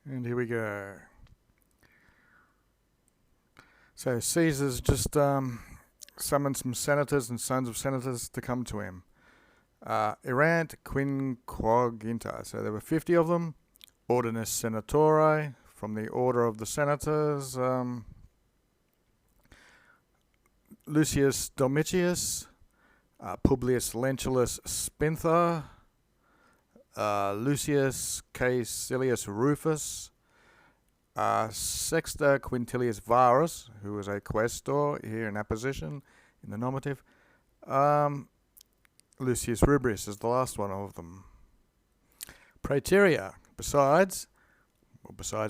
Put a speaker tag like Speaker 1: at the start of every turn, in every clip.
Speaker 1: And here we go. So Caesar's just summoned some senators and sons of senators to come to him. Erant quinquaginta. So there were 50 of them. Ordinus Senatori, from the order of the senators. Lucius Domitius, Publius Lentulus Spintha, Lucius Caecilius Rufus, Sexta Quintilius Varus, who was a quaestor here in apposition in the nominative. Lucius Rubrius is the last one of them. Praeterea, besides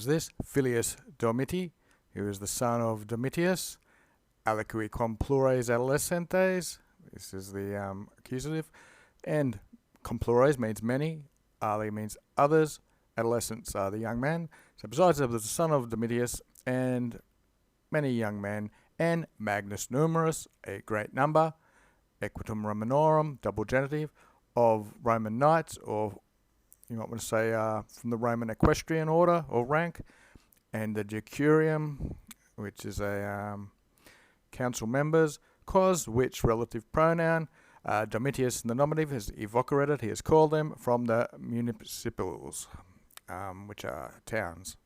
Speaker 1: this, Filius Domiti, who is the son of Domitius, aliqui complures adolescentes, this is the accusative, and complures means many, ali means others, adolescents are the young men. So besides the son of Domitius and many young men, and Magnus Numerus, a great number, equitum Romanorum, double genitive, of Roman knights, or you might want to say from the Roman equestrian order or rank, and the Decurium, which is a council members, cause which relative pronoun Domitius in the nominative has evocated, he has called them from the municipals, which are towns.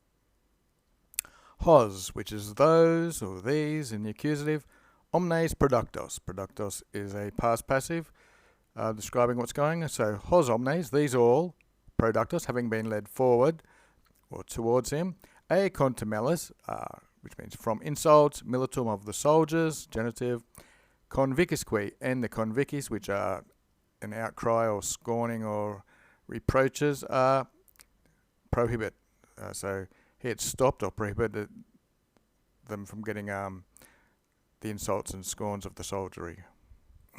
Speaker 1: Hos, which is those or these in the accusative. Omnes productos. Productos is a past passive describing what's going. So hos omnes, these all, productos, having been led forward or towards him. A contumelis, which means from insults, militum of the soldiers, genitive. Convicisque, and the convicis, which are an outcry or scorning or reproaches, are prohibit. So he had stopped or prohibited them from getting the insults and scorns of the soldiery.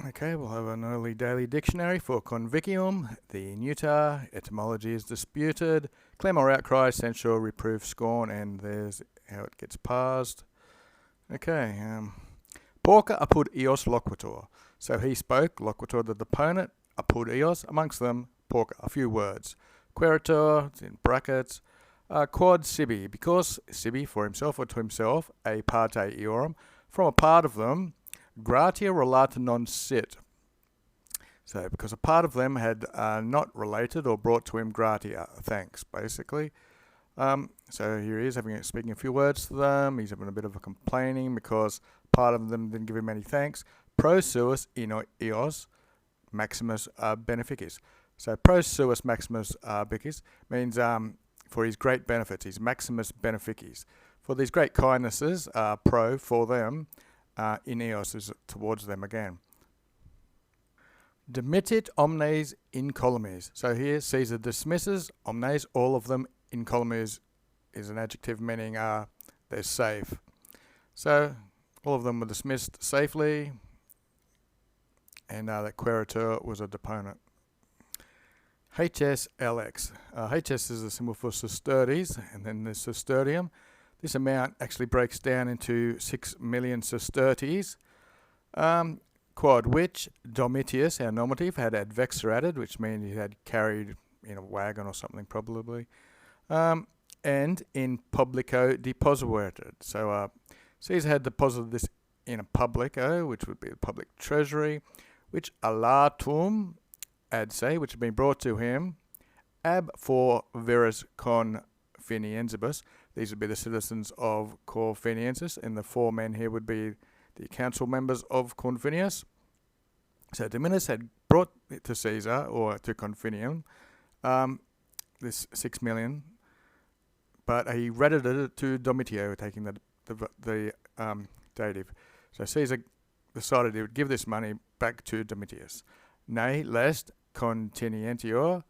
Speaker 1: Okay, we'll have an early daily dictionary for convicium. The neuter, etymology is disputed. Clamor, outcry, censure, reproof, scorn, and there's how it gets parsed. Okay, Porca apud eos loquitur. So he spoke, loquitur the deponent, apud eos, amongst them, porca, a few words. Queritur, it's in brackets, quod sibi, because sibi, for himself or to himself, a parte eorum, from a part of them, gratia relata non sit. So because a part of them had not related or brought to him gratia, thanks, basically. So here he is speaking a few words to them. He's having a bit of a complaining because part of them didn't give him any thanks. Pro suis eos maximus beneficis. So pro suis maximus beneficis means for his great benefits. He's maximus beneficis. For these great kindnesses, pro for them, in eos is towards them again. Demitit omnes incolumes. So here Caesar dismisses omnes, all of them. Incolumes is an adjective meaning they're safe. So all of them were dismissed safely, and that queritur was a deponent. HSLX. HS is a symbol for sesterces, and then there's sestertium. This amount actually breaks down into 6 million sesterces. Quod which Domitius, our nominative, had advexerated, which means he had carried in a wagon or something probably. And in publico depositated. So Caesar had deposited this in a publico, which would be the public treasury, which alatum ad se, which had been brought to him, ab for veris confiniensibus. These would be the citizens of Corfiniensis, and the 4 men here would be the council members of Corfinius. So Dominus had brought it to Caesar, or to Confinium, this 6 million, but he ratted it to Domitio, taking the dative. So Caesar decided he would give this money back to Domitius. Nay, lest continentior,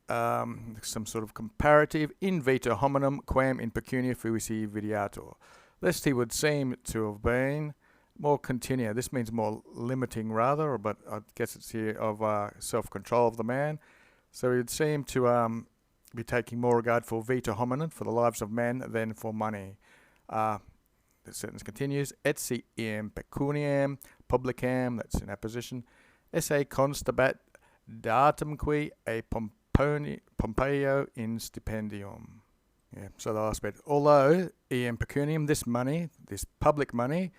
Speaker 1: some sort of comparative, in vita hominum quam in pecunia fuisi videator, lest he would seem to have been more continua. This means more limiting rather, but I guess it's here of self-control of the man. So he would seem to be taking more regard for vita hominum, for the lives of men, than for money. The sentence continues, etiam pecuniam publicam, that's in apposition, esse constabat datumque a Pompeo in stipendium. Yeah, so the last bit. Although em pecuniam, this money, this public money,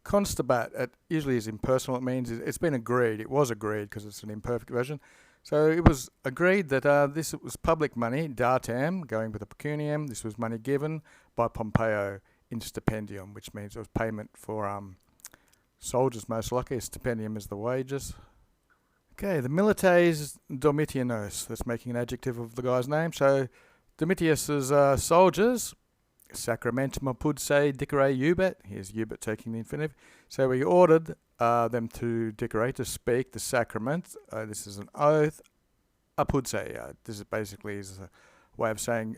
Speaker 1: constabat, it usually is impersonal. It means it's been agreed. It was agreed because it's an imperfect version. So it was agreed that this was public money, datam, going with the pecuniam. This was money given by Pompeo in stipendium, which means it was payment for soldiers most likely. Stipendium is the wages. Okay, the milites Domitianos. That's making an adjective of the guy's name. So Domitius's soldiers, sacramentum apudse dicere ubet. Here's ubet taking the infinitive. So he ordered them to dicere, to speak the sacrament. This is an oath. Apudse. This is basically his way of saying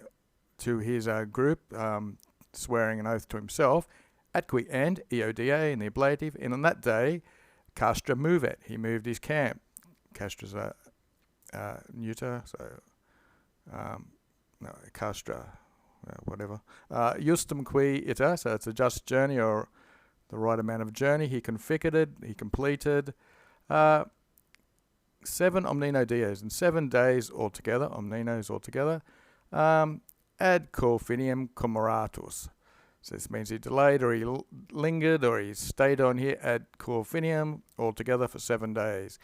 Speaker 1: to his group, swearing an oath to himself. Atqui and eoda in the ablative. And on that day, castra movet. He moved his camp. Castra's neuter, so no, castra, whatever. Justum qui ita, so it's a just journey or the right amount of journey. He configured, he completed 7 omnino dies, in 7 days altogether, omninos altogether, ad corfinium commoratus. So this means he delayed or he lingered or he stayed on here ad corfinium altogether for 7 days.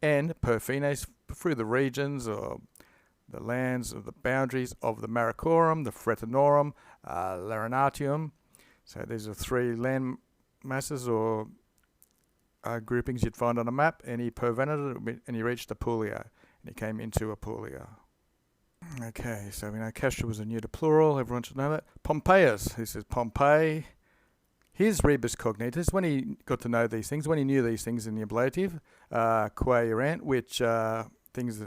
Speaker 1: And per fines, through the regions or the lands of the boundaries of the Maricorum, the Fretinorum, Larinatium. So these are 3 land masses or groupings you'd find on a map. And he pervenated and he reached Apulia. And he came into Apulia. Okay, so we know Castra was a neuter plural. Everyone should know that. Pompeius, this is Pompey. His rebus cognitus, when he got to know these things, when he knew these things in the ablative, qua erant, which things,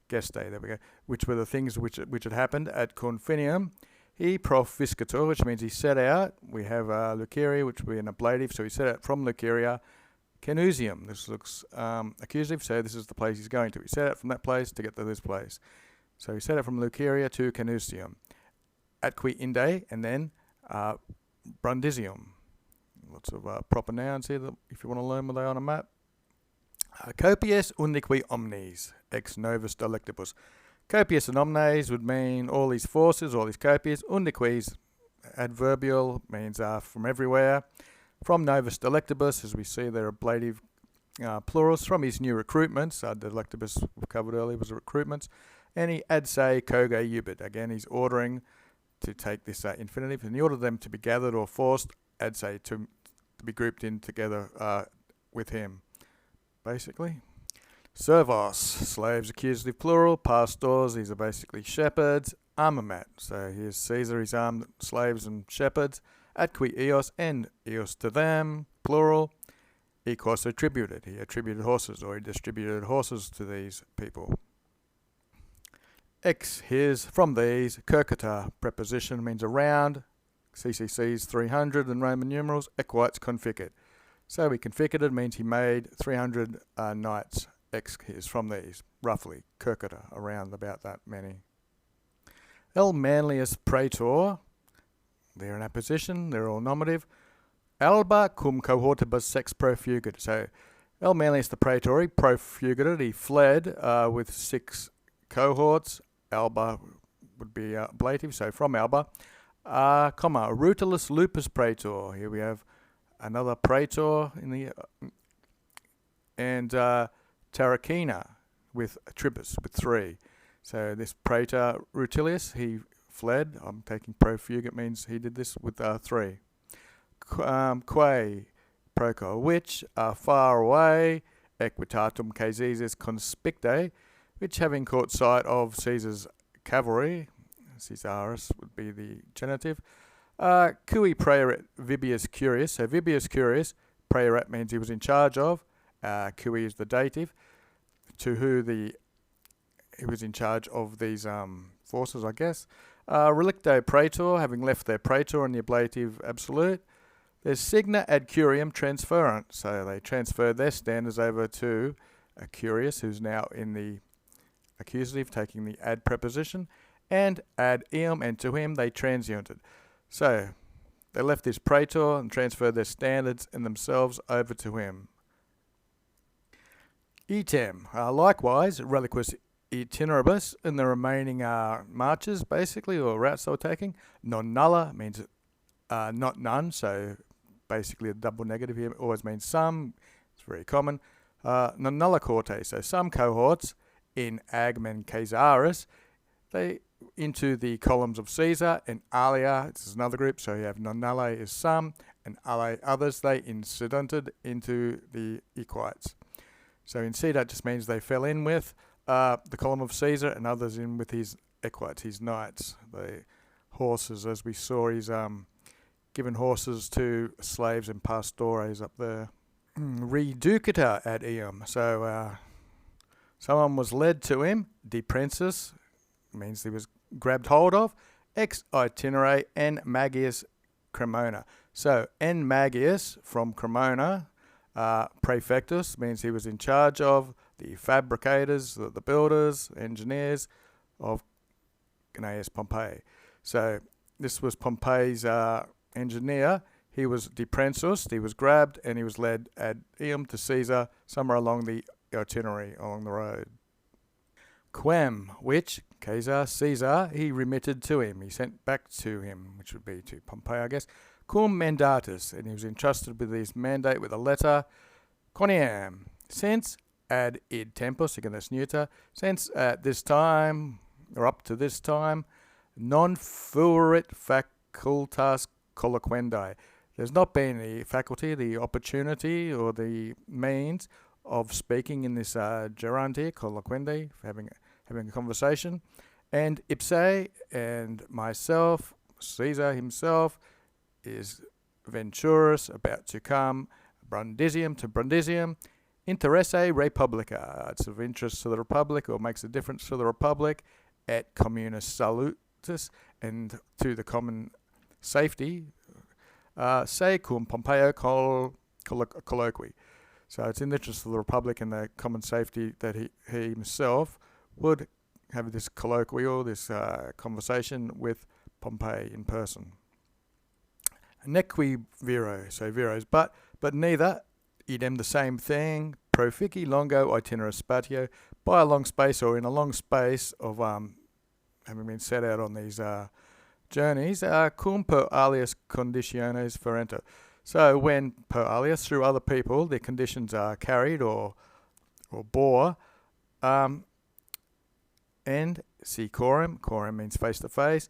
Speaker 1: geste, there we go, which were the things which had happened at Corfinium, he profiscator, which means he set out. We have Luceria, which would be an ablative, so he set out from Luceria, Canusium. This looks accusative, so this is the place he's going to. He set out from that place to get to this place. So he set out from Luceria to Canusium. Atqui inde, and then Brundisium. Lots of proper nouns here that if you want to learn what they are on a map. Copius uniqui omnes, ex novus delectibus. Copius and omnes would mean all these forces, all these copius. Uniquis, adverbial, means from everywhere. From novus delectibus, as we see, they're ablative plurals. From his new recruitments, delectibus we've covered earlier was recruitments. And he ad se coge ubit. Again, he's ordering to take this infinitive, and he ordered them to be gathered or forced, ad se, to be grouped in together with him, basically. Servos, slaves, accusative plural. Pastors, these are basically shepherds. Armamat, so here's Caesar, he's armed slaves and shepherds. Atqui eos, and eos to them, plural. Equos attributed, he attributed horses, or he distributed horses to these people. Ex, his, from these. Curcata, preposition, means around. CCC's 300 in Roman numerals. Equites configured. So he configured means he made 300 knights. Ex, his, from these. Roughly. Curcata, around about that many. El Manlius Praetor. They're in apposition. They're all nominative. Alba cum cohortibus sex profugit. So El Manlius the Praetor, profugated. He fled with 6 cohorts. Alba would be ablative, so from Alba. Rutilus lupus praetor. Here we have another praetor in the and Tarracina with tribus with 3. So this praetor Rutilius, he fled. I'm taking profugate means he did this with 3. Quae proco, which are far away. Equitatum Caesaris conspicte, which having caught sight of Caesar's cavalry, Caesaris would be the genitive. Cui praerat Vibius Curius. So Vibius Curius, praerat means he was in charge of. Cui is the dative. To who he was in charge of these forces, I guess. Relicto praetor, having left their praetor in the ablative absolute. There's signa ad curiam transferent. So they transferred their standards over to Curius, who's now in the accusative, taking the ad preposition, and ad eum, and to him they transiented. So they left this praetor and transferred their standards and themselves over to him. Item, likewise, reliquus itineribus in the remaining marches, basically, or routes they were taking. Non nulla means not none, so basically a double negative here always means some. It's very common. Non nulla corte, so some cohorts in Agmen Caesaris, they into the columns of Caesar, and alia, this is another group, so you have non nullae is some, and alae others, they incidented into the equites. So incident just means they fell in with the column of Caesar, and others in with his equites, his knights, the horses, as we saw he's given horses to slaves and pastores up there. Reducita ad eum, so someone was led to him, deprensus, means he was grabbed hold of, ex itinere en Magius Cremona. So en Magius from Cremona, praefectus means he was in charge of the fabricators, the builders, engineers of Gnaeus Pompei. So this was Pompei's engineer. He was deprensus, he was grabbed and he was led ad eum to Caesar somewhere along the itinerary, along the road. Quem, which Caesar, he remitted to him, he sent back to him, which would be to Pompey, I guess. Cum mandatus, and he was entrusted with his mandate with a letter. Quoniam, since ad id tempus, again that's neuter, since at this time, or up to this time, non fuerit facultas colloquendi. There's not been the faculty, the opportunity, or the means of speaking in this gerundia, colloquendi, having a conversation. And ipse, and myself, Caesar himself, is venturus, about to come, Brundisium to Brundisium, interesse republica. It's of interest to the republic, or makes a difference to the republic, et communis salutis, and to the common safety, se cum Pompeo colloqui. So it's in the interest of the republic and the common safety that he himself would have this colloquial, this conversation with Pompey in person. Nequi viro, so viros, but neither, idem the same thing, profici longo itineris spatio, by a long space or in a long space of having been set out on these journeys, cum per alias conditiones ferenter. So when per alias, through other people, their conditions are carried or bore, and si coram means face to face,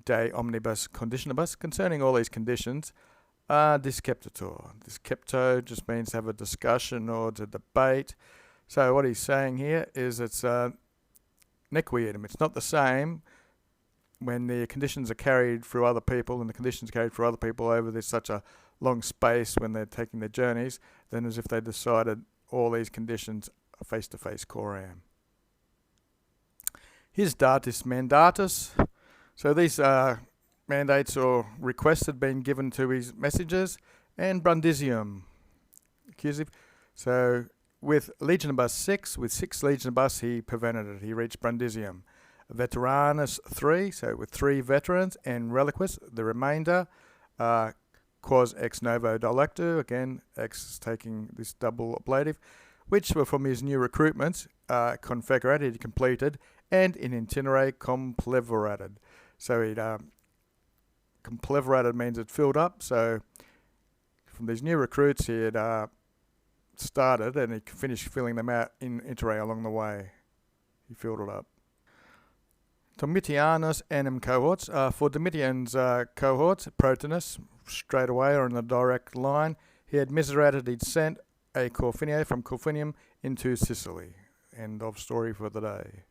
Speaker 1: de omnibus conditionibus, concerning all these conditions, disceptator. Discepto just means to have a discussion or to debate. So what he's saying here is it's nequiidem. It's not the same when the conditions are carried through other people, and the conditions carried through other people over this such a long space when they're taking their journeys, than as if they decided all these conditions are face-to-face coram. His datus mandatus. So these mandates or requests had been given to his messengers, and Brundisium, accusative. So with legionibus 6, with 6 legionibus, he prevented it. He reached Brundisium. Veteranus 3, so with 3 veterans, and reliquis, the remainder, quas ex novo dilectu, again, ex taking this double ablative, which were from his new recruitments, configurated, completed, and in itinere compleverated. So he'd compleverated means it filled up, so from these new recruits he had started, and he finished filling them out in itinere along the way. He filled it up. Domitianus enim cohorts. For Domitian's cohorts, Protinus, straight away or in a direct line, he had miserated, he'd sent a Corfinia from Corfinium into Sicily. End of story for the day.